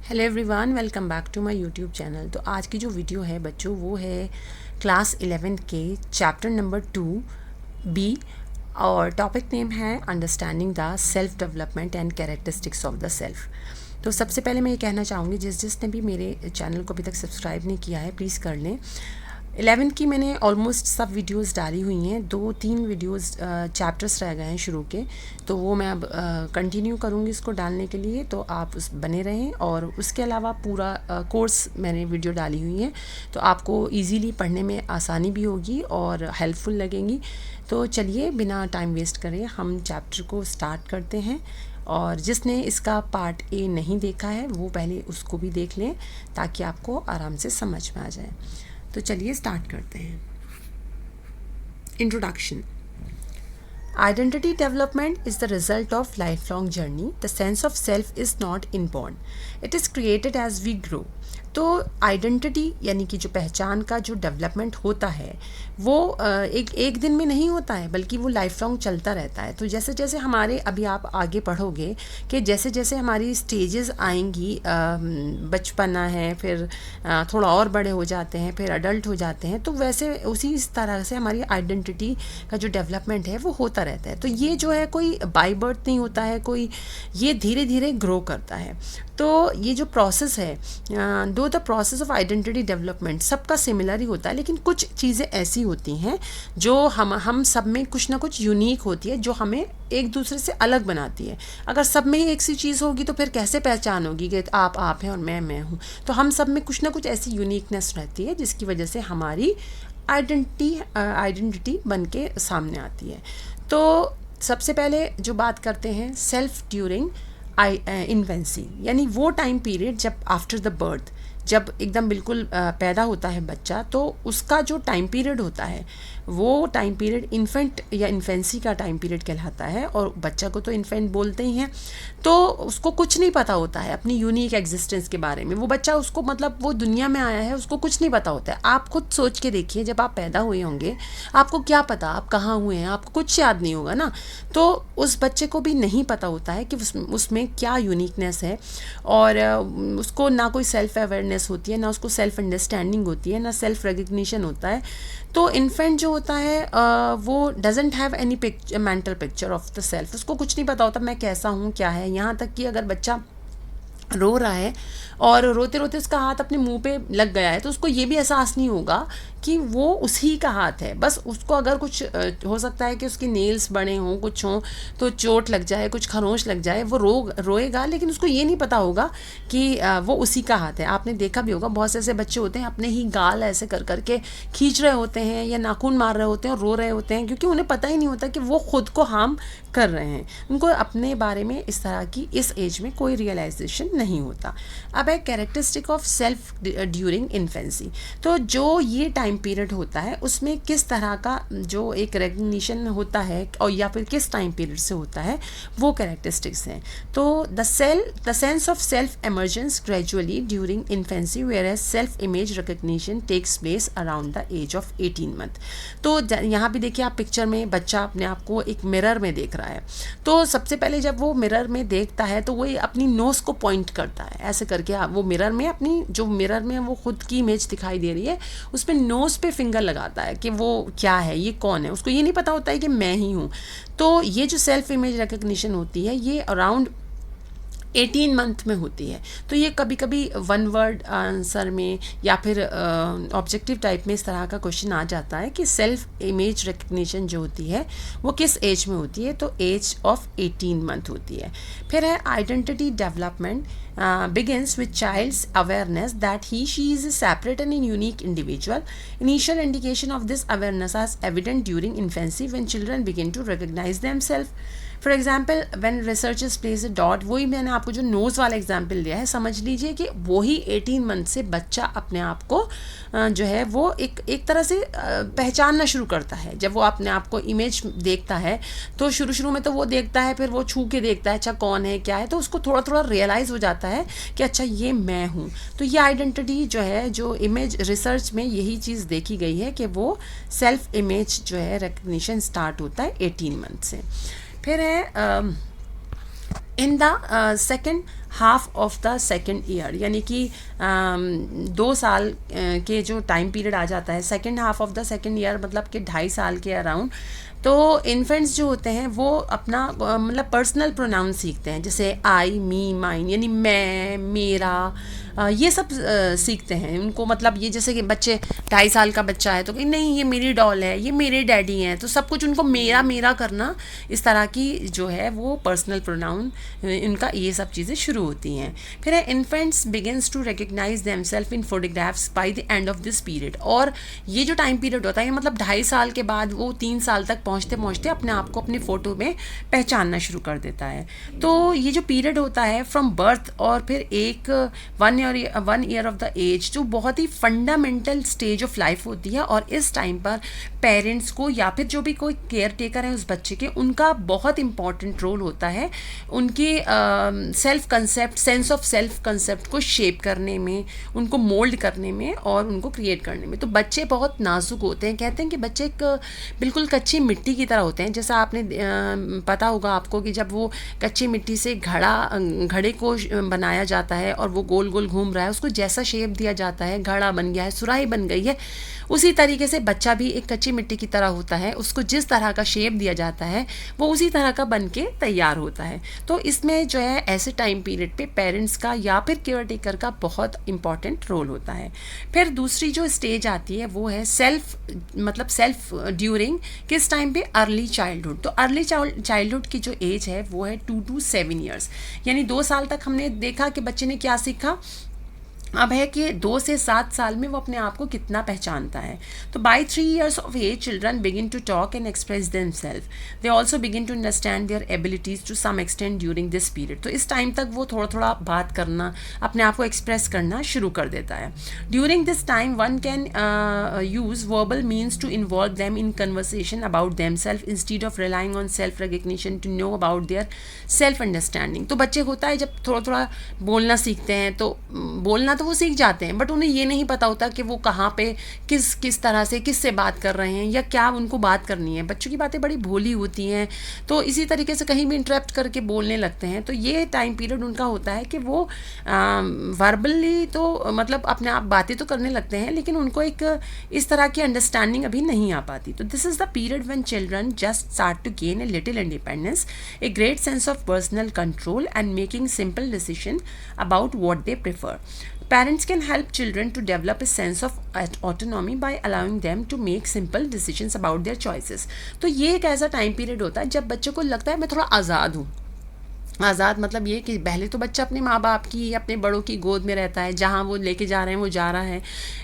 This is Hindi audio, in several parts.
Hello everyone, welcome back to my YouTube channel. तो आज की जो वीडियो है बच्चों वो है क्लास 11 के चैप्टर नंबर 2 बी और टॉपिक नेम है understanding the self development and characteristics of the self. तो सबसे पहले मैं ये कहना चाहूँगी जिसने भी मेरे चैनल को अभी तक सब्सक्राइब नहीं किया है प्लीज़ कर लें। 11 की मैंने ऑलमोस्ट सब वीडियोस डाली हुई हैं, 2-3 वीडियोस चैप्टर्स रह गए हैं शुरू के, तो वो मैं अब कंटिन्यू करूँगी इसको डालने के लिए, तो आप उस बने रहें। और उसके अलावा पूरा कोर्स मैंने वीडियो डाली हुई है, तो आपको इजीली पढ़ने में आसानी भी होगी और हेल्पफुल लगेंगी। तो चलिए बिना टाइम वेस्ट करें हम चैप्टर को स्टार्ट करते हैं। और जिसने इसका पार्ट ए नहीं देखा है वो पहले उसको भी देख लें ताकि आपको आराम से समझ में आ जाए। तो चलिए स्टार्ट करते हैं। Introduction. Identity development is the result of lifelong journey. The sense of self is not inborn. It is created as we grow. तो आइडेंटिटी यानी कि जो पहचान का जो डेवलपमेंट होता है वो एक दिन में नहीं होता है, बल्कि वो लाइफ लॉन्ग चलता रहता है। तो जैसे जैसे हमारे अभी आप आगे पढ़ोगे कि जैसे जैसे हमारी स्टेजेस आएंगी, बचपना है, फिर थोड़ा और बड़े हो जाते हैं, फिर अडल्ट हो जाते हैं, तो वैसे उसी इस तरह से हमारी आइडेंटिटी का जो डेवलपमेंट है वो होता रहता है। तो ये जो है कोई बाय बर्थ नहीं होता है, कोई ये धीरे धीरे ग्रो करता है। तो ये जो प्रोसेस है, दो the process of identity development सबका सिमिलर ही होता है, लेकिन कुछ चीज़ें ऐसी होती हैं जो हम सब में कुछ ना कुछ यूनिक होती है, जो हमें एक दूसरे से अलग बनाती है। अगर सब में ही एक सी चीज़ होगी तो फिर कैसे पहचान होगी कि आप हैं और मैं हूँ। तो हम सब में कुछ ना कुछ ऐसी यूनिकनेस रहती है जिसकी वजह से हमारी आइडेंटिटी बन के सामने आती है। तो सबसे पहले जो बात करते हैं सेल्फ ड्यूरिंग इन्फेंसी, यानी वो टाइम पीरियड जब आफ्टर द बर्थ, जब एकदम बिल्कुल पैदा होता है बच्चा, तो उसका जो टाइम पीरियड होता है वो टाइम पीरियड इन्फेंट या इन्फेंसी का टाइम पीरियड कहलाता है। और बच्चा को तो इन्फेंट बोलते ही हैं। तो उसको कुछ नहीं पता होता है अपनी यूनिक एग्जिस्टेंस के बारे में। वो बच्चा, उसको मतलब वो दुनिया में आया है, उसको कुछ नहीं पता होता है। आप खुद सोच के देखिए, जब आप पैदा हुए होंगे आपको क्या पता आप कहाँ हुए हैं, आपको कुछ याद नहीं होगा ना। तो उस बच्चे को भी नहीं पता होता है कि उसमें क्या यूनिकनेस है, और उसको ना कोई सेल्फ अवेयरनेस होती है, ना उसको सेल्फ अंडरस्टैंडिंग होती है, ना सेल्फ रिकग्निशन होता है। तो इन्फेंट जो होता है वो doesn't have any mental picture of the self. उसको कुछ नहीं पता होता मैं कैसा हूँ क्या है। यहाँ तक कि अगर बच्चा रो रहा है और रोते रोते उसका हाथ अपने मुंह पे लग गया है, तो उसको ये भी एहसास नहीं होगा कि वो उसी का हाथ है। बस उसको अगर कुछ हो सकता है कि उसके नेल्स बड़े हों, कुछ हों, तो चोट लग जाए, कुछ खरोंच लग जाए, वो रोएगा, लेकिन उसको ये नहीं पता होगा कि वो उसी का हाथ है। आपने देखा भी होगा बहुत से ऐसे बच्चे होते हैं अपने ही गाल ऐसे कर करके खींच रहे होते हैं या नाखून मार रहे होते हैं और रो रहे होते हैं, क्योंकि उन्हें पता ही नहीं होता कि वो खुद को हार्म कर रहे हैं। उनको अपने बारे में इस तरह की इस एज में कोई रियलाइजेशन नहीं होता। अब है characteristic of self during infancy. तो जो ये टाइम पीरियड होता है उसमें किस तरह का जो एक रिकग्निशन होता है और या फिर किस टाइम पीरियड से होता है, वो कैरेक्टरिस्टिक्स हैं। तो the sense of self emergence gradually during infancy, where as self image recognition takes place around the age of 18 month. तो यहाँ भी देखिए आप पिक्चर में बच्चा अपने आप को एक मिरर में देख रहा है। तो सबसे पहले जब वो मिरर में देखता है तो वो अपनी नोज को पॉइंट करता है ऐसे करके। वो मिरर में अपनी जो मिरर में वो खुद की इमेज दिखाई दे रही है उस पर नोज पे फिंगर लगाता है कि वो क्या है, ये कौन है। उसको ये नहीं पता होता है कि मैं ही हूँ। तो ये जो सेल्फ इमेज रिकग्निशन होती है ये अराउंड 18 मंथ में होती है। तो ये कभी कभी वन वर्ड आंसर में या फिर ऑब्जेक्टिव टाइप में इस तरह का क्वेश्चन आ जाता है कि सेल्फ इमेज रिकग्निशन जो होती है वो किस एज में होती है, तो एज ऑफ 18 मंथ होती है। फिर है identity development begins with child's awareness that she is a separate and unique individual. Initial indication of this awareness is evident during infancy when children begin to recognize themselves. For example when researchers place a dot, वही मैंने आपको जो नोज़ वाला एग्जाम्पल दिया है, समझ लीजिए कि वही 18 मंथ से बच्चा अपने आप को जो है वो एक तरह से पहचानना शुरू करता है। जब वो अपने आप को इमेज देखता है तो शुरू में तो वो देखता है, फिर वो छू के देखता है अच्छा कौन है क्या है, तो उसको थोड़ा थोड़ा रियलाइज़ हो जाता है कि अच्छा ये मैं हूँ। तो ये आइडेंटिटी जो है, जो इमेज रिसर्च में यही चीज़ देखी गई है कि वो सेल्फ इमेज जो है रिकग्निशन स्टार्ट होता है 18 मंथ से। फिर है in the second half of the second year, यानी कि 2 साल के जो टाइम पीरियड आ जाता है, second half of the second year मतलब कि 2.5 साल के अराउंड, तो इन्फेंट्स जो होते हैं वो अपना मतलब पर्सनल प्रोनाउन सीखते हैं, जैसे आई, मी, माइन, यानी मैं, मेरा, ये सब सीखते हैं उनको। मतलब ये जैसे कि बच्चे 2.5 साल का बच्चा है तो कि नहीं ये मेरी डॉल है, ये मेरे डैडी हैं, तो सब कुछ उनको मेरा मेरा करना, इस तरह की जो है वो पर्सनल प्रोनाउन इनका, ये सब चीज़ें शुरू होती हैं। फिर है infants begins to recognize themselves in photographs by the end of this period. और ये जो टाइम पीरियड होता है मतलब 2.5 साल के बाद वो 3 साल तक पहुँचते पहुँचते अपने आप को अपनी फ़ोटो में पहचानना शुरू कर देता है। तो ये जो पीरियड होता है फ्रॉम बर्थ और फिर एक 1 ईयर ऑफ द एज, जो बहुत ही फंडामेंटल स्टेज ऑफ लाइफ होती है, और इस टाइम पर पेरेंट्स को या फिर जो भी कोई केयर टेकर है उस बच्चे के, उनका बहुत इंपॉर्टेंट रोल होता है उनके self concept, sense of self concept को शेप करने में, उनको मोल्ड करने में और उनको क्रिएट करने में। तो बच्चे बहुत नाजुक होते हैं, कहते हैं कि बच्चे एक बिल्कुल कच्ची मिट्टी की तरह होते हैं। जैसा आपने पता होगा आपको कि जब वो कच्ची मिट्टी से घड़े को बनाया जाता है और वो गोल गोल घूम रहा है, उसको जैसा शेप दिया जाता है, घड़ा बन गया है, सुराही बन गई है, उसी तरीके से बच्चा भी एक कच्ची मिट्टी की तरह होता है। उसको जिस तरह का शेप दिया जाता है वो उसी तरह का बन के तैयार होता है। तो इसमें जो है ऐसे टाइम पीरियड पे पेरेंट्स का या फिर केयर टेकर का बहुत इंपॉर्टेंट रोल होता है। फिर दूसरी जो स्टेज आती है वो है सेल्फ ड्यूरिंग किस टाइम पे, अर्ली चाइल्डहुड। तो अर्ली चाइल्डहुड की जो एज है वो है 2 to 7 ईयर्स, यानी 2 साल तक हमने देखा कि बच्चे ने क्या सीखा। अब है कि 2 से 7 साल में वो अपने आप को कितना पहचानता है। तो by 3 years of age children begin to talk and express themselves. They also begin to understand their abilities to some extent during this period. तो इस टाइम तक वो थोड़ा थोड़ा बात करना, अपने आप को एक्सप्रेस करना शुरू कर देता है। During this time one can use verbal means to involve them in conversation about themselves instead of relying on self recognition to know about their self understanding. तो बच्चे होता है जब थोड़ा थोड़ा बोलना सीखते हैं तो बोलना तो वो सीख जाते हैं, बट उन्हें ये नहीं पता होता कि वो कहाँ पे किस तरह से किससे बात कर रहे हैं या क्या उनको बात करनी है। बच्चों की बातें बड़ी भोली होती हैं, तो इसी तरीके से कहीं भी इंटरप्ट करके बोलने लगते हैं। तो ये टाइम पीरियड उनका होता है कि वो वर्बली तो मतलब अपने आप बातें तो करने लगते हैं, लेकिन उनको एक इस तरह की अंडरस्टैंडिंग अभी नहीं आ पाती। तो this is the period when children just start to gain a little independence, a great sense of personal control and making simple decision about what they prefer. Parents can help children to develop a sense of autonomy by allowing them to make simple decisions about their choices. तो ये एक ऐसा टाइम पीरियड होता है जब बच्चे को लगता है मैं थोड़ा आज़ाद हूँ। आज़ाद मतलब ये कि पहले तो बच्चा अपने माँ बाप की, अपने बड़ों की गोद में रहता है, जहाँ वो लेके जा रहे हैं वो जा रहा है,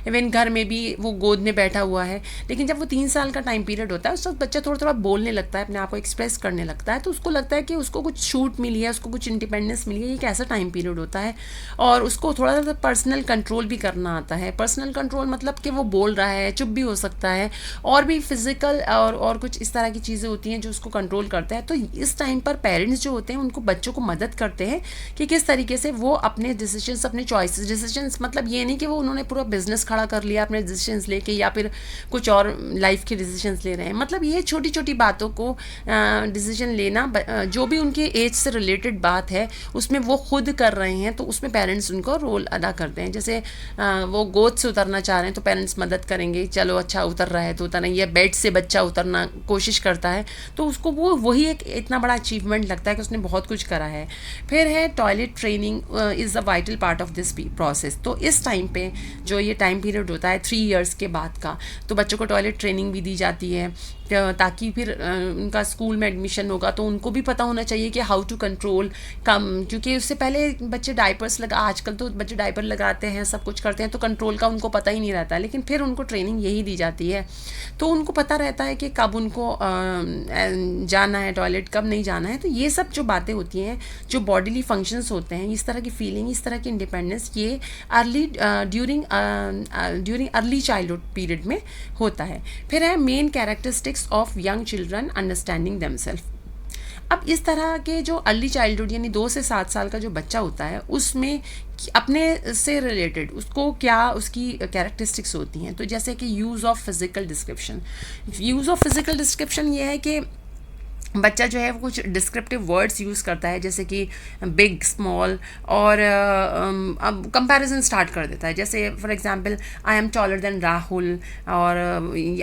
इवन घर में भी वो गोद में बैठा हुआ है। लेकिन जब वो 3 साल का टाइम पीरियड होता है उस वक्त बच्चा थोड़ा थोड़ा बोलने लगता है, अपने आप को एक्सप्रेस करने लगता है, तो उसको लगता है कि उसको कुछ छूट मिली है, उसको कुछ इंडिपेंडेंस मिली है। ये एक ऐसा टाइम पीरियड होता है और उसको थोड़ा सा पर्सनल कंट्रोल भी करना आता है। पर्सनल कंट्रोल मतलब कि वो बोल रहा है, चुप भी हो सकता है, और भी फिजिकल और कुछ इस तरह की चीज़ें होती हैं जो उसको कंट्रोल करता है। तो इस टाइम पर पेरेंट्स जो होते हैं उनको बच्चों को मदद करते हैं कि किस तरीके से वो अपने डिसीजंस, अपने डिसीजंस मतलब ये नहीं कि वो उन्होंने पूरा बिजनेस खड़ा कर लिया अपने डिसीजंस लेके या फिर कुछ और लाइफ के डिसीजंस ले रहे हैं। मतलब ये छोटी छोटी बातों को डिसीजन लेना, जो भी उनके एज से रिलेटेड बात है उसमें वो खुद कर रहे हैं, तो उसमें पेरेंट्स उनको रोल अदा करते हैं। जैसे वो गोद से उतरना चाह रहे हैं तो पेरेंट्स मदद करेंगे, चलो अच्छा उतर रहा है तो उतरना, या बेड से बच्चा उतरना कोशिश करता है तो उसको वही एक इतना बड़ा अचीवमेंट लगता है कि उसने बहुत कुछ करा है। फिर है toilet training is a vital part of this process. तो इस टाइम पे जो ये टाइम पीरियड होता है 3 इयर्स के बाद का, तो बच्चों को टॉयलेट ट्रेनिंग भी दी जाती है ताकि फिर उनका स्कूल में एडमिशन होगा तो उनको भी पता होना चाहिए कि हाउ टू कंट्रोल क्योंकि उससे पहले बच्चे डायपर्स आजकल तो बच्चे डायपर लगाते हैं, सब कुछ करते हैं, तो कंट्रोल का उनको पता ही नहीं रहता है। लेकिन फिर उनको ट्रेनिंग यही दी जाती है तो उनको पता रहता है कि कब उनको जाना है टॉयलेट, कब नहीं जाना है। तो ये सब जो बातें होती हैं, जो बॉडीली फंक्शंस होते हैं, इस तरह की फीलिंग, इस तरह की इंडिपेंडेंस, ये ड्यूरिंग अर्ली चाइल्डहुड पीरियड में होता है। फिर है main characteristics of young children understanding themselves. अब इस तरह के जो अर्ली चाइल्डहुड यानी 2 से 7 साल का जो बच्चा होता है उसमें अपने से रिलेटेड उसको क्या उसकी कैरेक्टरिस्टिक्स होती हैं। तो जैसे कि use of physical description, use of physical description ये है कि बच्चा जो है वो कुछ डिस्क्रिप्टिव वर्ड्स यूज़ करता है, जैसे कि बिग, स्मॉल, और अब कंपैरिजन स्टार्ट कर देता है। जैसे for example, I am taller than Rahul, और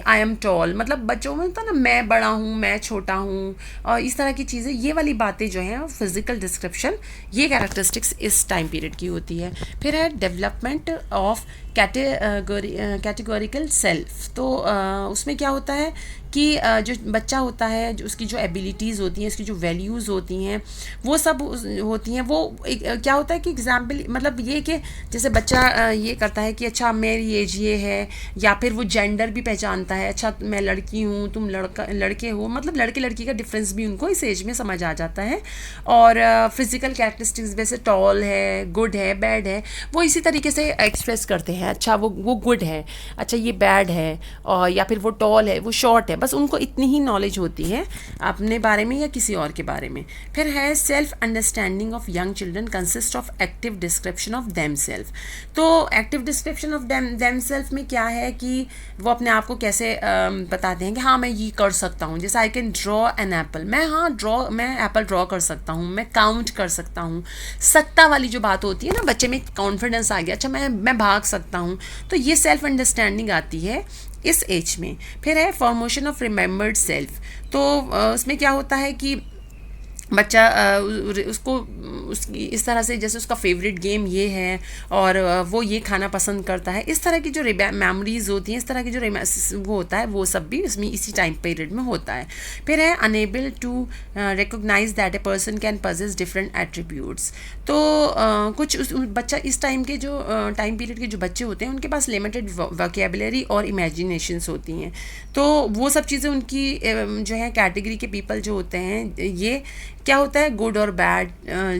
आई एम टॉल, मतलब बच्चों में होता है ना, मैं बड़ा हूँ, मैं छोटा हूँ, और इस तरह की चीज़ें, ये वाली बातें जो हैं फिजिकल डिस्क्रिप्शन, ये कैरेक्टरिस्टिक्स इस टाइम पीरियड की होती है। फिर है डेवलपमेंट ऑफ कैटेगोरिकल सेल्फ। तो उसमें क्या होता है कि जो बच्चा होता है, जो उसकी जो एबिलिटीज़ होती हैं, उसकी जो वैल्यूज़ होती हैं, वो सब होती हैं। वो क्या होता है कि एग्जाम्पल, मतलब ये कि जैसे बच्चा ये करता है कि अच्छा मेरी एज ये है, या फिर वो जेंडर भी पहचानता है, अच्छा मैं लड़की हूँ, तुम लड़के हो, मतलब लड़के लड़की का डिफरेंस भी उनको इस एज में समझ आ जाता है। और फिजिकल कैरेक्टरिस्टिक्स वैसे टॉल है, गुड है, बैड है, वो इसी तरीके से एक्सप्रेस करते हैं। अच्छा वो गुड है, अच्छा ये बैड है, और या फिर वो टॉल है, वो शॉर्ट है, बस उनको इतनी ही नॉलेज होती है अपने बारे में या किसी और के बारे में। फिर है self understanding of young children consist of active description of them self. तो active description of them self में क्या है कि वो अपने आप को कैसे बताते हैं कि हाँ मैं ये कर सकता हूँ। जैसे I can draw an apple, मैं एप्पल ड्रॉ कर सकता हूँ, मैं काउंट कर सकता हूँ। सत्ता वाली जो बात होती है ना, बच्चे में कॉन्फिडेंस आ गया, अच्छा मैं भाग सकता हूँ, तो ये सेल्फ अंडरस्टैंडिंग आती है इस एज में। फिर है फॉर्मेशन ऑफ रिमेंबर्ड सेल्फ। तो उसमें क्या होता है कि बच्चा उसको उसकी इस तरह से, जैसे उसका फेवरेट गेम ये है और वो ये खाना पसंद करता है, इस तरह की जो मेमोरीज होती हैं, इस तरह की जो वो होता है, वो सब भी इसमें इसी टाइम पीरियड में होता है। फिर है unable to recognize that a person can possess different attributes. तो कुछ बच्चा इस टाइम के जो टाइम पीरियड के जो बच्चे होते हैं, उनके पास लिमिटेड वोकेबुलरी और इमेजिनेशंस होती हैं। तो वो सब चीज़ें उनकी जो है कैटेगरी के पीपल जो होते हैं, ये क्या होता है, गुड और बैड,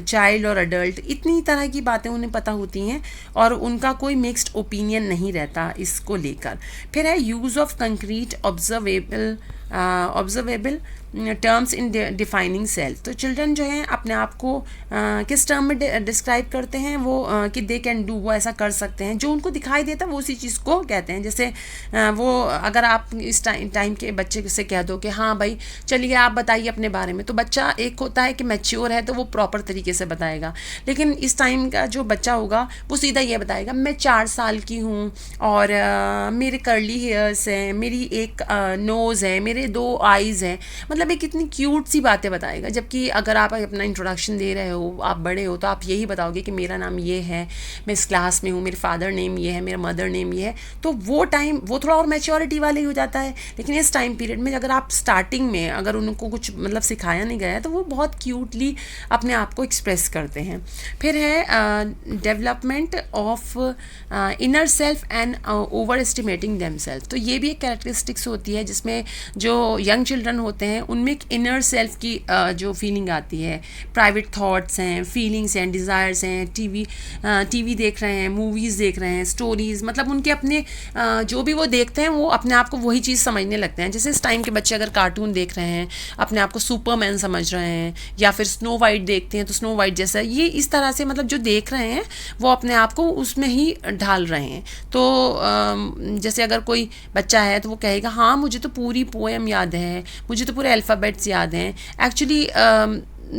चाइल्ड और अडल्ट, इतनी तरह की बातें उन्हें पता होती हैं और उनका कोई मिक्स्ड ओपिनियन नहीं रहता इसको लेकर। फिर है use of concrete observable terms in defining self. तो चिल्ड्रन जो हैं अपने आप को किस टर्म में डिस्क्राइब करते हैं, वो कि दे कैन डू, वो ऐसा कर सकते हैं, जो उनको दिखाई देता है वो उसी चीज़ को कहते हैं। जैसे वो अगर आप इस टाइम के बच्चे से कह दो कि हाँ भाई चलिए आप बताइए अपने बारे में, तो बच्चा, एक होता है कि मैच्योर है तो वो प्रॉपर तरीके से बताएगा, लेकिन इस टाइम का जो बच्चा होगा वो सीधा ये बताएगा मैं 4 साल की हूँ और मेरे कर्ली हेयर्स हैं, मेरी एक नोज़ है, मेरे 2 आईज़ हैं, मतलब एक कितनी क्यूट सी बातें बताएगा। जबकि अगर आप अपना इंट्रोडक्शन दे रहे हो, आप बड़े हो, तो आप यही बताओगे कि मेरा नाम ये है, मैं इस क्लास में हूँ, मेरे फादर नेम ये है, मेरा मदर नेम ये है। तो वो टाइम वो थोड़ा और मैच्योरिटी वाले हो जाता है। लेकिन इस टाइम पीरियड में अगर आप स्टार्टिंग में अगर उनको कुछ मतलब सिखाया नहीं गया है, तो वो बहुत क्यूटली अपने आप को एक्सप्रेस करते हैं। फिर है development of inner self and over estimating them self. तो ये भी एक कैरेक्टरिस्टिक्स होती है जिसमें जो यंग चिल्ड्रन होते हैं उनमें एक इनर सेल्फ की जो फीलिंग आती है, प्राइवेट थॉट्स हैं, फीलिंग्स हैं, डिज़ायर्स हैं, टीवी देख रहे हैं, मूवीज़ देख रहे हैं, स्टोरीज़, मतलब उनके अपने जो भी वो देखते हैं वो अपने आप को वही चीज़ समझने लगते हैं। जैसे इस टाइम के बच्चे अगर कार्टून देख रहे हैं, अपने आप को सुपरमैन समझ रहे हैं, या फिर स्नो वाइट देखते हैं तो स्नो वाइट जैसा, ये इस तरह से मतलब जो देख रहे हैं वो अपने आप को उसमें ही ढाल रहे हैं। तो जैसे अगर कोई बच्चा है तो वो कहेगा हाँ मुझे तो पूरी पोएम याद है, मुझे तो पूरे अल्फ़ाबेट्स याद हैं, एक्चुअली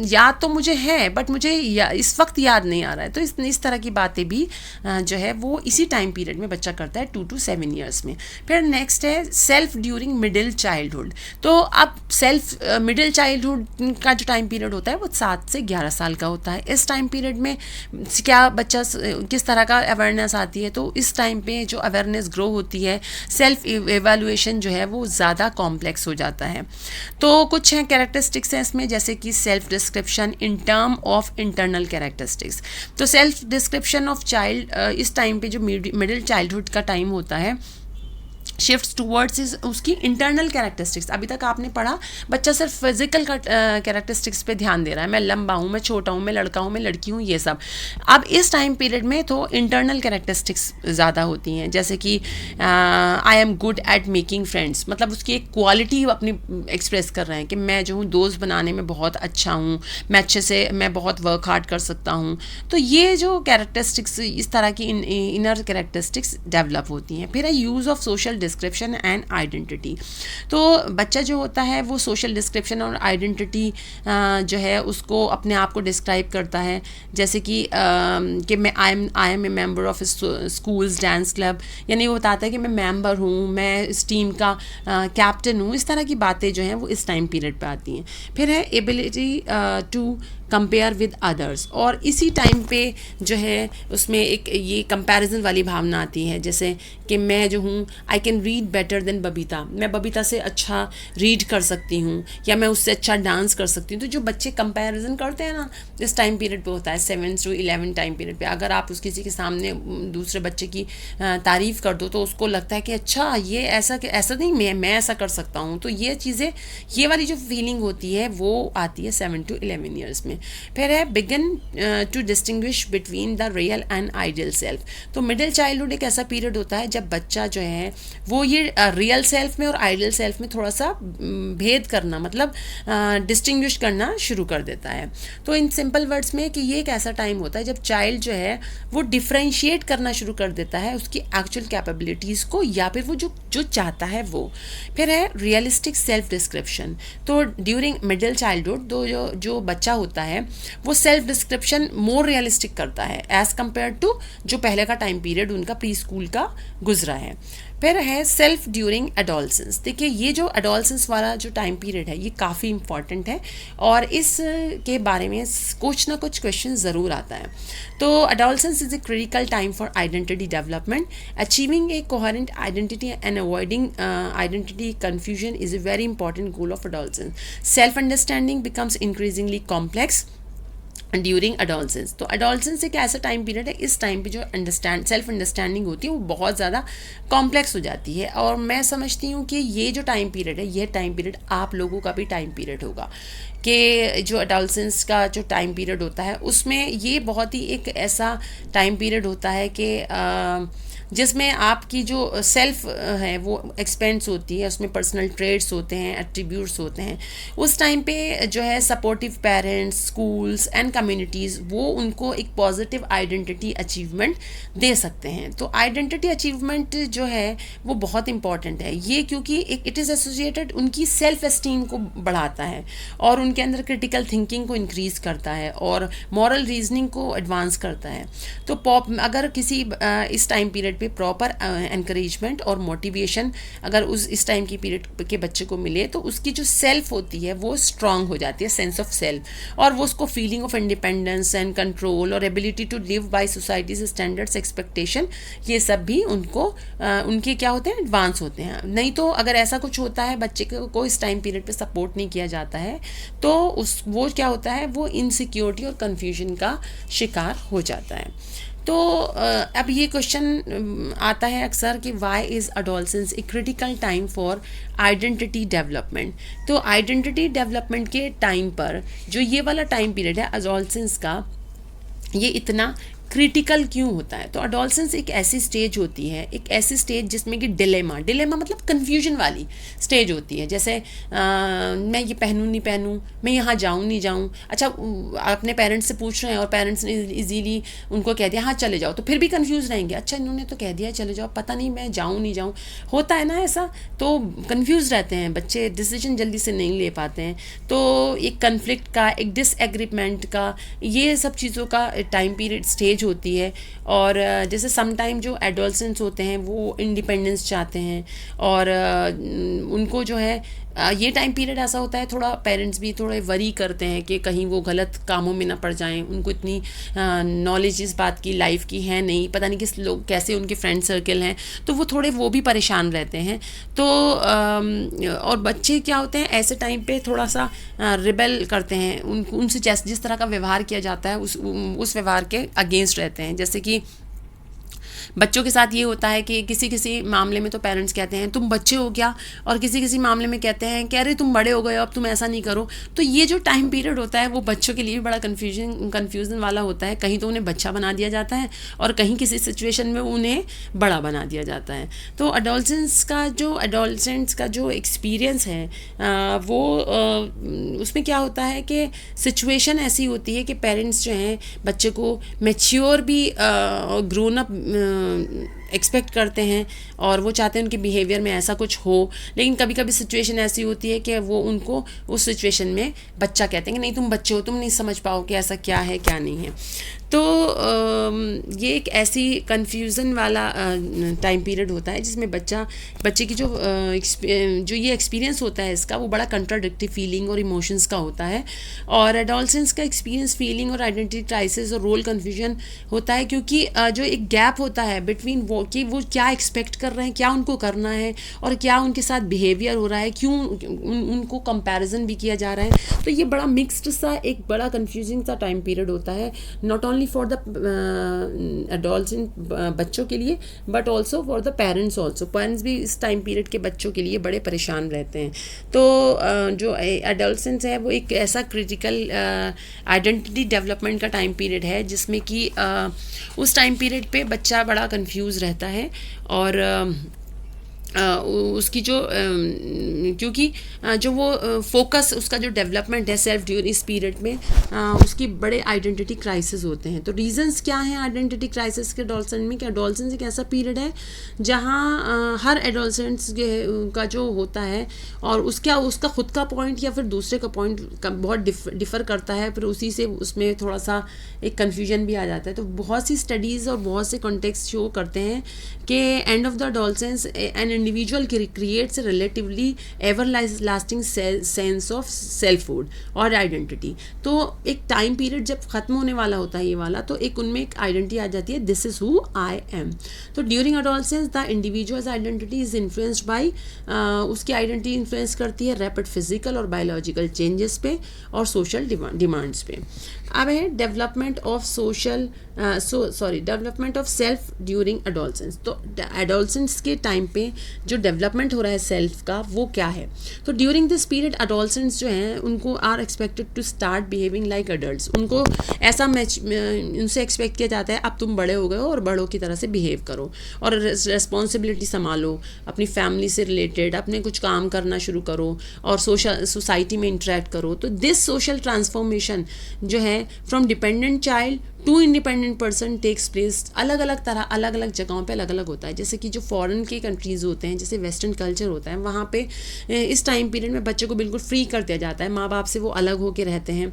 याद तो मुझे है बट मुझे इस वक्त याद नहीं आ रहा है। तो इस तरह की बातें भी जो है वो इसी टाइम पीरियड में बच्चा करता है 2 to 7 ईयर्स में। फिर नेक्स्ट है सेल्फ ड्यूरिंग मिडिल चाइल्डहुड। तो अब सेल्फ मिडिल चाइल्डहुड का जो टाइम पीरियड होता है वो 7 से 11 साल का होता है। इस टाइम पीरियड में क्या बच्चा किस तरह का अवेयरनेस आती है, तो इस टाइम पे जो अवेयरनेस ग्रो होती है, सेल्फ एवेल्युएशन जो है वो ज़्यादा कॉम्प्लेक्स हो जाता है। तो कुछ हैं कैरेक्टरिस्टिक्स हैं इसमें, जैसे कि self description in term of internal characteristics. तो सेल्फ डिस्क्रिप्शन ऑफ चाइल्ड इस टाइम पे जो मिडिल चाइल्डहुड का टाइम होता है शिफ्ट्स टूवर्ड्स उसकी इंटरनल कैरेक्टरिस्टिक्स। अभी तक आपने पढ़ा बच्चा सिर्फ फिजिकल कैरेक्टरिस्टिक्स पे ध्यान दे रहा है, मैं लंबा हूँ, मैं छोटा हूँ, मैं लड़का हूँ, मैं लड़की हूँ, ये सब। अब इस टाइम पीरियड में तो इंटरनल कैरेक्टरिस्टिक्स ज़्यादा होती हैं, जैसे कि I am good at making friends, मतलब उसकी एक क्वालिटी अपनी एक्सप्रेस कर रहे हैं कि मैं जो हूँ दोस्त बनाने में बहुत अच्छा हूँ, मैं बहुत वर्क हार्ड कर सकता हूँ। तो ये जो कैरेक्टरिस्टिक्स इस तरह की इनर कैरेक्टरिस्टिक्स डेवलप होती हैं। फिर है use of social description and identity. तो बच्चा जो होता है वो सोशल डिस्क्रिप्शन और आइडेंटिटी जो है उसको अपने आप को डिस्क्राइब करता है, जैसे कि मैं I am a member of school's dance club, यानी वो बताता है कि मैं मेंबर हूँ, मैं इस टीम का कैप्टन हूँ। इस तरह की बातें जो हैं वो इस टाइम पीरियड पे आती हैं। फिर है ability to compare with others, और इसी टाइम पे जो है उसमें एक ये कंपैरिजन वाली भावना आती है, जैसे कि मैं जो हूँ I can read better than Babita, मैं बबीता से अच्छा रीड कर सकती हूँ या मैं उससे अच्छा डांस कर सकती हूँ। तो जो बच्चे कंपैरिजन करते हैं ना, इस टाइम पीरियड पे होता है 7 to 11 टाइम पीरियड पे। अगर आप किसी के सामने दूसरे बच्चे की तारीफ़ कर दो तो उसको लगता है कि अच्छा ये ऐसा नहीं, मैं ऐसा कर सकता हूँ। तो ये चीज़ें, ये वाली जो फीलिंग होती है वो आती है 7 to 11 ईयर्स में। फिर है begin to distinguish between the real and ideal self. तो मिडिल चाइल्डहुड एक ऐसा पीरियड होता है जब बच्चा जो है वो ये रियल सेल्फ में और आइडियल सेल्फ में थोड़ा सा भेद करना, मतलब डिस्टिंग्विश करना शुरू कर देता है। तो इन सिंपल वर्ड्स में कि ये एक ऐसा टाइम होता है जब चाइल्ड जो है वो डिफ्रेंशिएट करना शुरू कर देता है उसकी एक्चुअल कैपेबिलिटीज़ को, या फिर वो जो चाहता है वो। फिर है रियलिस्टिक सेल्फ डिस्क्रिप्शन। तो ड्यूरिंग मिडिल चाइल्डहुड तो जो बच्चा होता है वो सेल्फ डिस्क्रिप्शन मोर रियलिस्टिक करता है एज़ कम्पेयर टू जो पहले का टाइम पीरियड उनका प्री स्कूल का गुजरा है। फिर है सेल्फ ड्यूरिंग एडोलसेंस। देखिए ये जो एडोलसेंस वाला जो टाइम पीरियड है ये काफ़ी इंपॉर्टेंट है और इस के बारे में कुछ ना कुछ क्वेश्चन ज़रूर आता है। तो adolescence is a critical time for identity development, achieving A coherent identity and avoiding identity confusion is a very important goal of adolescence. Self understanding becomes increasingly complex during adolescence. तो एडोलसेंस एक ऐसा टाइम पीरियड है, इस टाइम पे जो सेल्फ अंडरस्टैंडिंग होती है वो बहुत ज़्यादा कॉम्प्लेक्स हो जाती है। और मैं समझती हूँ कि ये जो टाइम पीरियड है ये टाइम पीरियड आप लोगों का भी टाइम पीरियड होगा, कि जो एडोलसेंस का जो टाइम पीरियड होता है उसमें ये बहुत ही एक ऐसा टाइम पीरियड होता है कि जिसमें आपकी जो सेल्फ है वो एक्सपेंस होती है, उसमें पर्सनल ट्रेड्स होते हैं, एट्रीब्यूट्स होते हैं। उस टाइम पे जो है supportive parents, schools and communities वो उनको एक पॉजिटिव आइडेंटिटी अचीवमेंट दे सकते हैं। तो आइडेंटिटी अचीवमेंट जो है वो बहुत इंपॉर्टेंट है ये, क्योंकि इट इज़ एसोसिएटेड उनकी सेल्फ एस्टीम को बढ़ाता है और उनके अंदर क्रिटिकल थिंकिंग को इंक्रीज़ करता है और मॉरल रीजनिंग को एडवांस करता है। तो अगर किसी इस टाइम पीरियड पे प्रॉपर एनकरेजमेंट और मोटिवेशन अगर इस टाइम की पीरियड के बच्चे को मिले तो उसकी जो सेल्फ होती है वो स्ट्रांग हो जाती है, सेंस ऑफ सेल्फ, और वो उसको feeling of independence and control और ability to live by society's standards, expectation, ये सब भी उनको उनके क्या होते हैं, एडवांस होते हैं। नहीं तो अगर ऐसा कुछ होता है बच्चे को इस टाइम पीरियड पे सपोर्ट नहीं किया जाता है तो वो क्या होता है, वो इनसिक्योरिटी और कन्फ्यूजन का शिकार हो जाता है। तो अब ये क्वेश्चन आता है अक्सर कि why is adolescence a critical time for identity development. तो आइडेंटिटी डेवलपमेंट के टाइम पर जो ये वाला टाइम पीरियड है एडोलसेंस का, ये इतना क्रिटिकल क्यों होता है? तो एडोलसेंस एक ऐसी स्टेज होती है, एक ऐसी स्टेज जिसमें कि डिलेमा मतलब कन्फ्यूजन वाली स्टेज होती है। जैसे मैं ये पहनूँ नहीं पहनूँ, मैं यहाँ जाऊँ नहीं जाऊँ। अच्छा अपने पेरेंट्स से पूछ रहे हैं और पेरेंट्स ने इजीली उनको कह दिया हाँ चले जाओ, तो फिर भी कंफ्यूज रहेंगे। अच्छा इन्होंने तो कह दिया चले जाओ, पता नहीं मैं जाऊँ नहीं जाऊँ, होता है ना ऐसा। तो कंफ्यूज रहते हैं बच्चे, डिसीजन जल्दी से नहीं ले पाते हैं। तो एक कन्फ्लिक्ट का, एक डिसएग्रीमेंट का, ये सब चीज़ों का टाइम पीरियड स्टेज होती है। और जैसे समटाइम जो एडोलसेंट्स होते हैं वो इंडिपेंडेंस चाहते हैं और उनको जो है ये टाइम पीरियड ऐसा होता है, थोड़ा पेरेंट्स भी थोड़े वरी करते हैं कि कहीं वो गलत कामों में ना पड़ जाएं। उनको इतनी नॉलेज इस बात की लाइफ की है नहीं, पता नहीं किस लोग कैसे उनके फ्रेंड सर्कल हैं, तो वो भी परेशान रहते हैं। तो और बच्चे क्या होते हैं ऐसे टाइम पे थोड़ा सा रिबेल करते हैं, उनसे जिस तरह का व्यवहार किया जाता है उस व्यवहार के अगेंस्ट रहते हैं। जैसे कि बच्चों के साथ ये होता है कि किसी मामले में तो पेरेंट्स कहते हैं तुम बच्चे हो क्या, और किसी मामले में कहते हैं कि अरे तुम बड़े हो गए हो, अब तुम ऐसा नहीं करो। तो ये जो टाइम पीरियड होता है वो बच्चों के लिए भी बड़ा कन्फ्यूजन वाला होता है। कहीं तो उन्हें बच्चा बना दिया जाता है और कहीं किसी सिचुएशन में उन्हें बड़ा बना दिया जाता है। तो एडोलसेंट्स का जो एक्सपीरियंस है वो उसमें क्या होता है कि सिचुएशन ऐसी होती है कि पेरेंट्स जो हैं बच्चे को मैच्योर भी ग्रोन अप एक्सपेक्ट करते हैं और वो चाहते हैं उनके बिहेवियर में ऐसा कुछ हो, लेकिन कभी कभी सिचुएशन ऐसी होती है कि वो उनको उस सिचुएशन में बच्चा कहते हैं कि नहीं तुम बच्चे हो, तुम नहीं समझ पाओ कि ऐसा क्या है क्या नहीं है। तो ये एक ऐसी कन्फ्यूज़न वाला टाइम पीरियड होता है जिसमें बच्चे की जो ये एक्सपीरियंस होता है इसका, वो बड़ा कंट्राडिक्टिव फीलिंग और इमोशंस का होता है। और एडोलसेंस का एक्सपीरियंस फीलिंग और आइडेंटिटी क्राइसिस और रोल कन्फ्यूजन होता है, क्योंकि जो एक गैप होता है बिटवीन वो कि वो क्या एक्सपेक्ट कर रहे हैं, क्या उनको करना है और क्या उनके साथ बिहेवियर हो रहा है, क्यों उनको कंपैरिजन भी किया जा रहा है। तो ये बड़ा मिक्स्ड सा एक बड़ा कन्फ्यूजिंग सा टाइम पीरियड होता है, not only for the adolescent बच्चों के लिए but also for the parents also. Parents भी इस टाइम पीरियड के बच्चों के लिए बड़े परेशान रहते हैं। तो जो एडोलसेंस है वो एक ऐसा क्रिटिकल आइडेंटिटी डेवलपमेंट का टाइम पीरियड है जिसमें कि उस टाइम पीरियड पे बच्चा बड़ा कंफ्यूज रहता है और उसकी जो क्योंकि जो वो फोकस उसका जो डेवलपमेंट है सेल्फ ड्यूरिंग इस पीरियड में उसकी बड़े आइडेंटिटी क्राइसिस होते हैं। तो रीजंस क्या हैं आइडेंटिटी क्राइसिस के एडोलसेंट में? कि एडोलसेंस एक ऐसा पीरियड है जहाँ हर एडोलसेंट्स का जो होता है और उसका खुद का पॉइंट या फिर दूसरे का पॉइंट बहुत डिफ़र करता है, फिर उसी से उसमें थोड़ा सा एक कन्फ्यूजन भी आ जाता है। तो बहुत सी स्टडीज़ और बहुत से कॉन्टेक्स्ट शो करते हैं कि end of the adolescence an individual creates a relatively everlasting sense of selfhood और आइडेंटिटी। तो एक टाइम पीरियड जब खत्म होने वाला होता है ये वाला, तो एक उनमें एक आइडेंटिटी आ जाती है, this is who I am. तो during adolescence the individual's identity is influenced by उसकी आइडेंटिटी इन्फ्लुएंस करती है रैपिड फिजिकल और बायोलॉजिकल चेंजेस पे और सोशल डिमांड्स पे। अब है development of self during adolescence. तो एडोलसेंस के टाइम पे जो डेवलपमेंट हो रहा है सेल्फ का वो क्या है? तो ड्यूरिंग दिस पीरियड एडोलसेंट्स जो हैं उनको are expected to start behaving like adults. उनको ऐसा उनसे एक्सपेक्ट किया जाता है अब तुम बड़े हो गए हो और बड़ों की तरह से बिहेव करो और रेस्पॉन्सिबिलिटी संभालो, अपनी फैमिली से रिलेटेड अपने कुछ काम करना शुरू करो और सोसाइटी में इंटरेक्ट करो। तो दिस सोशल ट्रांसफॉर्मेशन जो है from dependent child to independent person takes place अलग अलग जगहों पे अलग अलग होता है। जैसे कि जो फॉरेन के कंट्रीज़ होते हैं, जैसे वेस्टर्न कल्चर होता है, वहाँ पे इस टाइम पीरियड में बच्चे को बिल्कुल फ्री कर दिया जाता है, माँ बाप से वो अलग होके रहते हैं।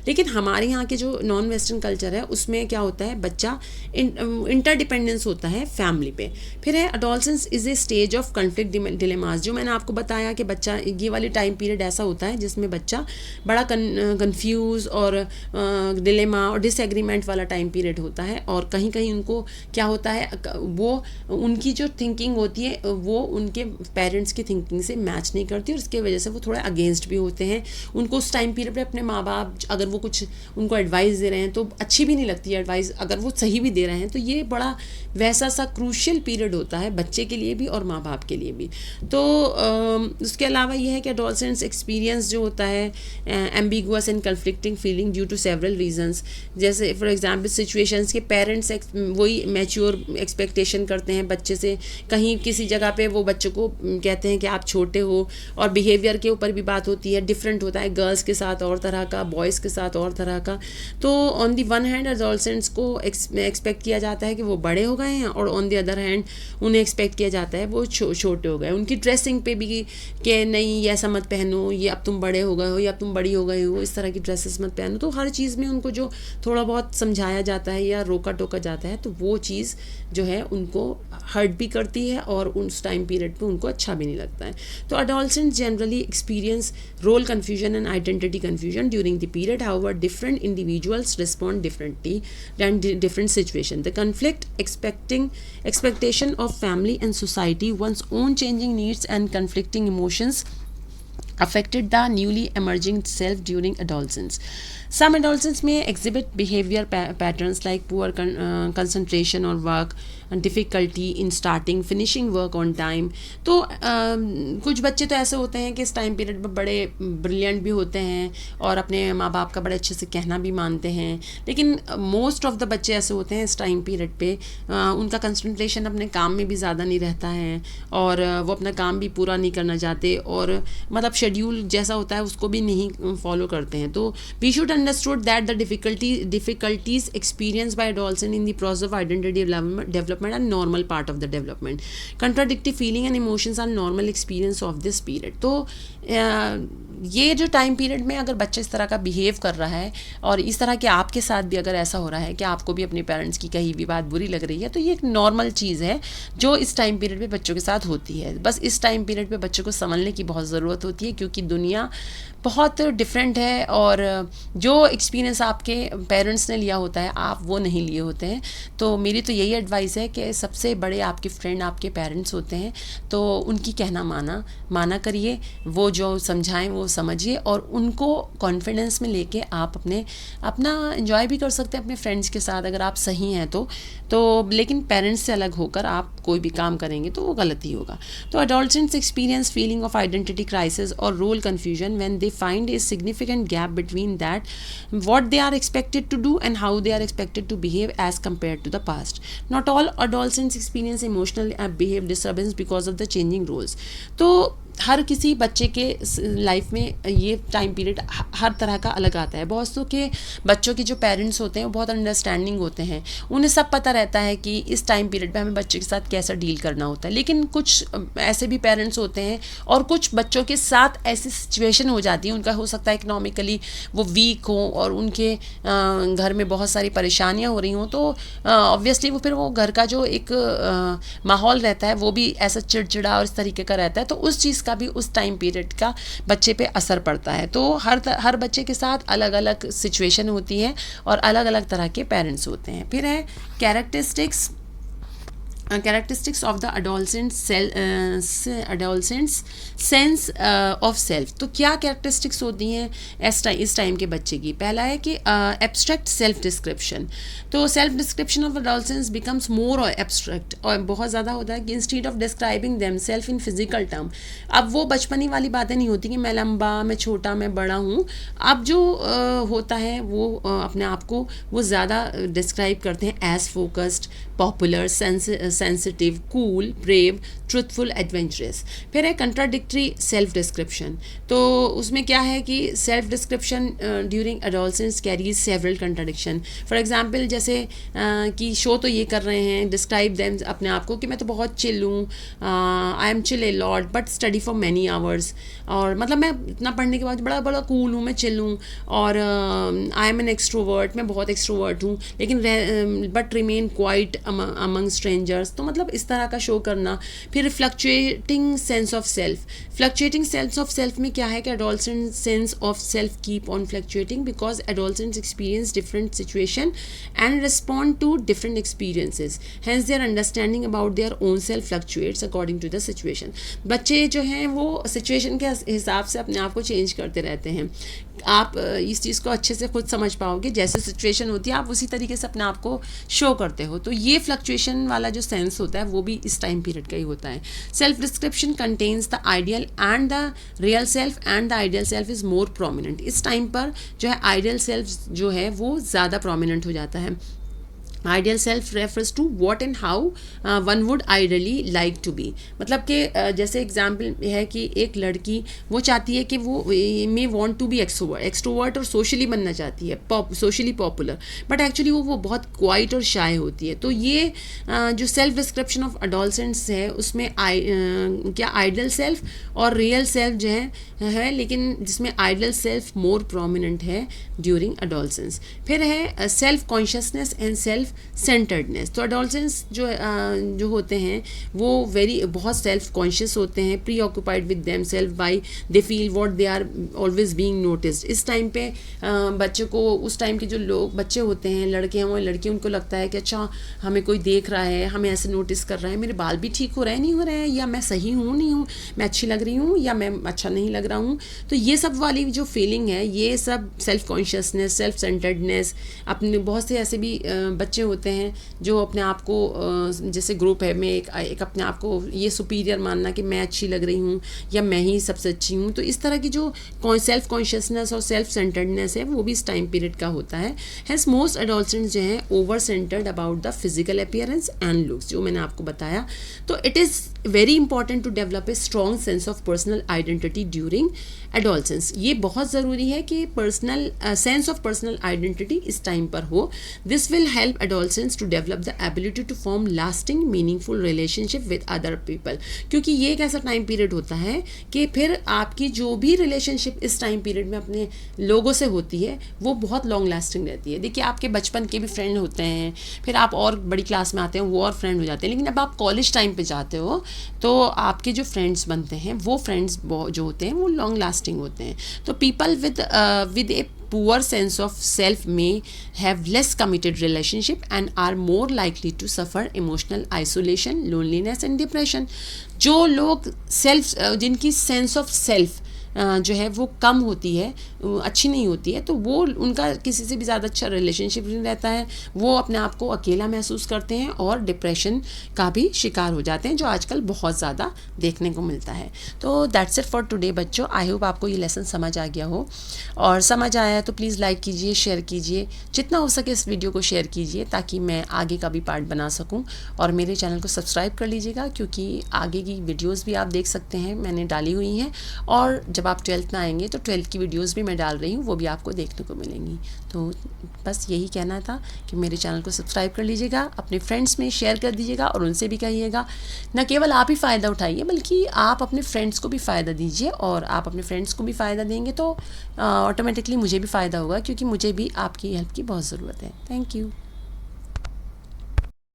लेकिन हमारे यहाँ के जो नॉन वेस्टर्न कल्चर है उसमें क्या होता है, बच्चा इंटरडिपेंडेंस होता है फैमिली पे। फिर है adolescence is a stage of conflict dilemmas. जो मैंने आपको बताया कि बच्चा ये वाली टाइम पीरियड ऐसा होता है जिसमें बच्चा बड़ा कन्फ्यूज़ और डिलेमा और डिसएग्रीमेंट वाला टाइम पीरियड होता है। और कहीं कहीं उनको क्या होता है, वो उनकी जो थिंकिंग होती है वो उनके पेरेंट्स की थिंकिंग से मैच नहीं करती और इसके वजह से वो थोड़े अगेंस्ट भी होते हैं। उनको उस टाइम पीरियड पे अपने माँ बाप अगर वो कुछ उनको एडवाइस दे रहे हैं तो अच्छी भी नहीं लगती है एडवाइस, अगर वो सही भी दे रहे हैं। तो ये बड़ा वैसा सा क्रूशियल पीरियड होता है बच्चे के लिए भी और माँ बाप के लिए भी। तो उसके अलावा ये है कि एडोलसेंस एक्सपीरियंस जो होता है ambiguous and conflicting feeling due to several reasons. जैसे फॉर एग्जांपल सिचुएशंस के पेरेंट्स वही मैच्योर एक्सपेक्टेशन करते हैं बच्चे से, कहीं किसी जगह पे वो बच्चे को कहते हैं कि आप छोटे हो और बिहेवियर के ऊपर भी बात होती है, डिफरेंट होता है, गर्ल्स के साथ और तरह का, बॉयज़ के साथ और तरह का। तो on the one hand adolescents को एक्सपेक्ट किया जाता है कि वो बड़े हो गए हैं और ऑन दी अदर हैंड उन्हें एक्सपेक्ट किया जाता है वो छोटे हो गए। उनकी ड्रेसिंग पे भी कि नहीं ये ऐसा मत पहनो, ये अब तुम बड़े हो गए हो या अब तुम बड़ी हो गई हो, इस तरह की ड्रेसेस मत पहनो। तो हर चीज़ में उनको जो थोड़ा बहुत समझाया जाता है या रोका टोका जाता है तो वो चीज़ जो है उनको हर्ट भी करती है और उस टाइम पीरियड पे उनको अच्छा भी नहीं लगता है। तो adolescents generally experience role confusion and identity confusion during the period, however different individuals respond differently and different situation. The conflict expectation of family and society, one's own changing needs and conflicting emotions affected the newly emerging self during adolescence. Some adolescents may exhibit behavior patterns like poor concentration or work and difficulty in starting finishing work on time. तो कुछ बच्चे तो ऐसे होते हैं कि इस टाइम पीरियड में बड़े ब्रिलियंट भी होते हैं और अपने माँ बाप का बड़े अच्छे से कहना भी मानते हैं, लेकिन मोस्ट ऑफ द बच्चे ऐसे होते हैं इस टाइम पीरियड पे उनका कंसंट्रेशन अपने काम में भी ज़्यादा नहीं रहता है और वो अपना काम भी पूरा नहीं करना चाहते और मतलब शेड्यूल जैसा होता है उसको भी नहीं फॉलो करते हैं। तो we should understood that the difficulties experienced by adolescent in the process of identity development are normal part of the development. Contradictory feeling and emotions are normal experience of this period. तो ये जो टाइम पीरियड में अगर बच्चा इस तरह का बिहेव कर रहा है और इस तरह के आपके साथ भी अगर ऐसा हो रहा है कि आपको भी अपने पेरेंट्स की कही भी बात बुरी लग रही है, तो ये एक नॉर्मल चीज़ है जो इस टाइम पीरियड पे बच्चों के साथ होती है. बस इस टाइम पीरियड पे बच्चों को समझने की बहुत ज़रूरत होती है, क्योंकि दुनिया बहुत डिफरेंट है और जो एक्सपीरियंस आपके पेरेंट्स ने लिया होता है आप वो नहीं लिए होते हैं. तो मेरी तो यही एडवाइस है कि सबसे बड़े आपके फ्रेंड आपके पेरेंट्स होते हैं, तो उनकी कहना माना करिए, वो जो समझाएं वो समझिए और उनको कॉन्फिडेंस में लेके आप अपना एंजॉय भी कर सकते हैं अपने फ्रेंड्स के साथ अगर आप सही हैं तो. लेकिन पेरेंट्स से अलग होकर आप कोई भी काम करेंगे तो वो गलत ही होगा. तो adolescents experience feeling of identity crisis और role confusion when they find a significant gap between that what they are expected to do and how they are expected to behave as compared to the past. Not all adolescents experience emotional behave disturbance because of the changing roles. तो हर किसी बच्चे के लाइफ में ये टाइम पीरियड हर तरह का अलग आता है. बहुत सौ के बच्चों के जो पेरेंट्स होते हैं वो बहुत अंडरस्टैंडिंग होते हैं, उन्हें सब पता रहता है कि इस टाइम पीरियड पे हमें बच्चे के साथ कैसा डील करना होता है. लेकिन कुछ ऐसे भी पेरेंट्स होते हैं और कुछ बच्चों के साथ ऐसी सिचुएशन हो जाती है, उनका हो सकता है इकोनॉमिकली वो वीक हो और उनके घर में बहुत सारी परेशानियाँ हो रही हों, तो ऑब्वियसली वो घर का जो एक माहौल रहता है वो भी ऐसा चिड़चिड़ा और इस तरीके का रहता है. तो उस चीज़ का भी उस टाइम पीरियड का बच्चे पे असर पड़ता है. तो हर बच्चे के साथ अलग अलग सिचुएशन होती है और अलग अलग तरह के पेरेंट्स होते हैं. फिर है characteristics of the adolescents sense of self. तो क्या कैरेक्टरिस्टिक्स होती हैं इस टाइम के बच्चे की? पहला है कि एब्स्ट्रैक्ट सेल्फ डिस्क्रिप्शन. तो self description of adolescents becomes more abstract और बहुत ज़्यादा होता है कि instead of describing them self in physical term. अब वो बचपनी वाली बातें नहीं होती कि मैं लंबा, मैं छोटा, मैं बड़ा हूँ. अब जो होता है वो अपने आप को वो ज़्यादा डिस्क्राइब करते हैं as focused, popular, sensitive, cool, brave, truthful, adventurous. फिर है कंट्राडिक्टरी सेल्फ डिस्क्रिप्शन. तो उसमें क्या है कि self description during adolescence carries several contradiction. For example जैसे कि शो तो ये कर रहे हैं, डिस्क्राइब देम अपने आप को कि मैं तो बहुत चिल हूँ, I am chill a lot but study for many hours. और मतलब मैं इतना पढ़ने के बाद बड़ा कूल हूँ, मैं चिल हूँ, और आई एम एन एक्सट्रोवर्ट, मैं बहुत एक्सट्रोवर्ट हूँ, लेकिन but remain quiet among strangers. तो मतलब इस तरह का शो करना. फिर fluctuating sense of self. Fluctuating sense of self में क्या है कि adolescent sense of self keep on fluctuating because adolescents experience different situation and respond to different experiences. Hence their understanding about their own self fluctuates according to the situation. बच्चे जो हैं वो सिचुएशन के हिसाब से अपने आप को चेंज करते रहते हैं. आप इस चीज़ को अच्छे से खुद समझ पाओगे, जैसे सिचुएशन होती है आप उसी तरीके से अपने आप को शो करते हो. तो ये फ्लक्चुएशन वाला जो सेंस होता है वो भी इस टाइम पीरियड का ही होता है. Self description contains the ideal and the real self and the ideal self is more prominent. इस टाइम पर जो है आइडियल सेल्फ जो है वो ज़्यादा प्रोमिनेंट हो जाता है. Ideal self refers to what and how one would ideally like to be. मतलब कि जैसे एग्जाम्पल है कि एक लड़की वो चाहती है कि वो may want to be extrovert और सोशली बनना चाहती है, सोशली पॉपुलर, बट एक्चुअली वो बहुत क्वाइट और शाय होती है. तो ये जो सेल्फ डिस्क्रिप्शन ऑफ एडोलसेंट्स है उसमें क्या आइडियल सेल्फ और रियल सेल्फ जो है लेकिन जिसमें आइडियल सेल्फ मोर प्रोमिनेंट है ड्यूरिंग एडोलसेंस. फिर है self consciousness and self centeredness. तो एडोलसेंट्स जो होते हैं वो बहुत सेल्फ कॉन्शियस होते हैं, preoccupied with them self by they feel what they are always being noticed. इस टाइम पे बच्चे को, उस टाइम के जो लोग बच्चे होते हैं, लड़के हैं वो लड़की, उनको लगता है कि अच्छा हमें कोई देख रहा है, हमें ऐसे नोटिस कर रहा है, मेरे बाल भी ठीक हो रहे हैं नहीं हो रहे हैं, या मैं सही हूँ नहीं हूँ, मैं अच्छी लग रही हूँ या मैं अच्छा नहीं लग रहा हूँ. तो ये सब वाली जो फीलिंग है, ये सब सेल्फ कॉन्शियसनेस, सेल्फ सेंटर्डनेस, अपने बहुत से ऐसे भी बच्चे बच्चे होते हैं जो अपने आप को जैसे ग्रुप है में एक अपने आप को ये सुपीरियर मानना कि मैं अच्छी लग रही हूँ या मैं ही सबसे अच्छी हूँ, तो इस तरह की जो सेल्फ कॉन्शियसनेस और सेल्फ सेंटर्डनेस है वो भी इस टाइम पीरियड का होता है। हैंस मोस्ट एडोलसेंट्स जो हैं over centered about the physical appearance and looks, जो मैंने आपको बताया। तो it is very important to develop a strong sense of personal identity during adolescence. ये बहुत ज़रूरी है कि personal sense of personal identity इस टाइम पर हो। This will help adolescence to develop the ability to form lasting meaningful relationship with other people, क्योंकि ये एक ऐसा टाइम पीरियड होता है कि फिर आपकी जो भी रिलेशनशिप इस टाइम पीरियड में अपने लोगों से होती है वो बहुत लॉन्ग लास्टिंग रहती है। देखिए आपके बचपन के भी फ्रेंड होते हैं, फिर आप और बड़ी क्लास में आते हैं वो और फ्रेंड हो जाते हैं, लेकिन अब आप कॉलेज टाइम पे जाते हो तो आपके जो फ्रेंड्स बनते हैं वो फ्रेंड्स जो होते हैं वो लॉन्ग लास्टिंग होते हैं। तो people with A poor sense of self may have less committed relationship and are more likely to suffer emotional isolation, loneliness and depression। जो लोग जिनकी सेंस ऑफ सेल्फ जो है वो कम होती है, अच्छी नहीं होती है, तो वो उनका किसी से भी ज़्यादा अच्छा रिलेशनशिप नहीं रहता है, वो अपने आप को अकेला महसूस करते हैं और डिप्रेशन का भी शिकार हो जाते हैं, जो आजकल बहुत ज़्यादा देखने को मिलता है। तो दैट्स इट फॉर टुडे बच्चों। आई होप आपको ये लेसन समझ आ गया हो, और समझ आया तो प्लीज़ लाइक कीजिए, शेयर कीजिए, जितना हो सके इस वीडियो को शेयर कीजिए ताकि मैं आगे का भी पार्ट बना सकूँ। और मेरे चैनल को सब्सक्राइब कर लीजिएगा क्योंकि आगे की वीडियोज़ भी आप देख सकते हैं, मैंने डाली हुई हैं, और जब आप 12th में आएंगे तो 12th की वीडियोस भी मैं डाल रही हूँ, वो भी आपको देखने को मिलेंगी। तो बस यही कहना था कि मेरे चैनल को सब्सक्राइब कर लीजिएगा, अपने फ्रेंड्स में शेयर कर दीजिएगा और उनसे भी कहिएगा। न केवल आप ही फ़ायदा उठाइए बल्कि आप अपने फ्रेंड्स को भी फ़ायदा दीजिए, और आप अपने फ्रेंड्स को भी फ़ायदा देंगे तो ऑटोमेटिकली मुझे भी फ़ायदा होगा, क्योंकि मुझे भी आपकी हेल्प की बहुत ज़रूरत है। Thank you.